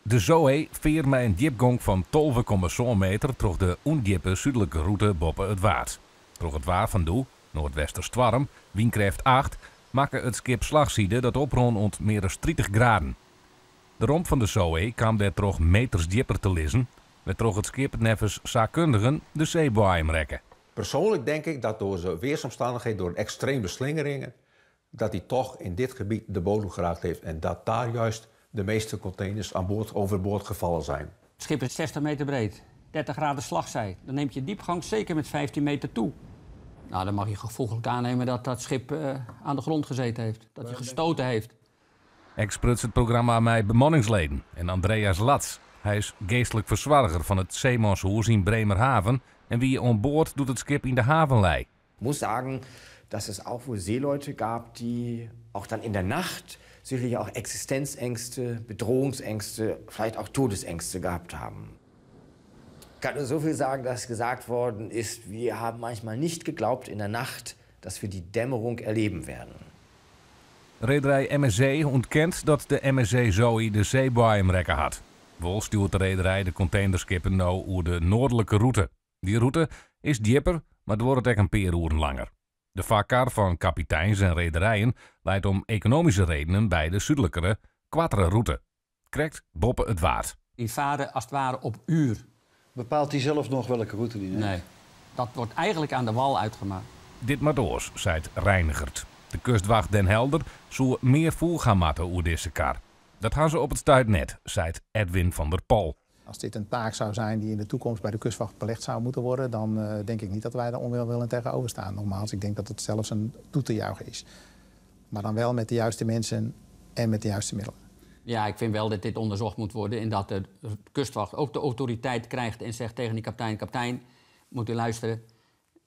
De Zoe veert met een diepgang van 12,7 meter door de ondiepe zuidelijke route boven het Waard. Door het Waard van Doe, noordwesterstwarm, windkracht 8, maken het schip slagziede dat oprond ont meer dan 30 graden. De romp van de Zoe kwam daar toch meters dieper te liggen, met toch het schip nevens zaakkundigen de zeeboaiem rekken. Persoonlijk denk ik dat door zijn weersomstandigheden, door extreme slingeringen, dat hij toch in dit gebied de bodem geraakt heeft en dat daar juist de meeste containers overboord gevallen zijn. Het schip is 60 meter breed, 30 graden slagzij. Dan neemt je diepgang zeker met 15 meter toe. Nou, dan mag je gevoeglijk aannemen dat dat schip aan de grond gezeten heeft. Dat hij gestoten heeft. Exprutst het programma met bemanningsleden en Andreas Latz. Hij is geestelijk verzorger van het Zeemanshoes in Bremerhaven en wie on boord doet het schip in de havenlei. Ich muss sagen, dass es auch wohl Seeleute gab, die auch dann in der Nacht sicherlich auch Existenzängste, Bedrohungsängste, vielleicht auch Todesängste gehabt haben. Ich kann nur so viel sagen, dass gesagt worden ist, wir haben manchmal nicht geglaubt in der Nacht, dass wir die Dämmerung erleben werden. Reederij MSC ontkent dat de MSC Zoe de zeeboaiem rekken had. Wel stuurt de reederij de containerskippen nou over de noordelijke route. Die route is dieper, maar het wordt ook een paar uren langer. De vakkar van kapiteins en rederijen leidt om economische redenen bij de zuidelijkere, kwartere route. Krijgt boppen het Waard. Die varen als het ware op uur. Bepaalt hij zelf nog welke route die neemt? Nee, dat wordt eigenlijk aan de wal uitgemaakt. Dit maar doors, zei Reinigert. De kustwacht Den Helder zou meer voer gaan matten over deze kar. Dat gaan ze op het stuit net, zei Edwin van der Pol. Als dit een taak zou zijn die in de toekomst bij de kustwacht belegd zou moeten worden, dan denk ik niet dat wij daar onwillen tegenover staan. Nogmaals, ik denk dat het zelfs een toe te juichen is. Maar dan wel met de juiste mensen en met de juiste middelen. Ja, ik vind wel dat dit onderzocht moet worden en dat de kustwacht ook de autoriteit krijgt en zegt tegen die kapitein: kapitein, moet u luisteren,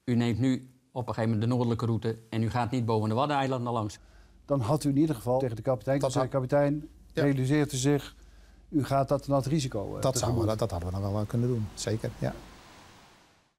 u neemt nu op een gegeven moment de noordelijke route en u gaat niet boven de Waddeneilanden langs. Dan had u in ieder geval tegen de kapitein gezegd: kapitein, realiseert u zich, u gaat dat risico. Dat hadden we dan wel kunnen doen, zeker, ja.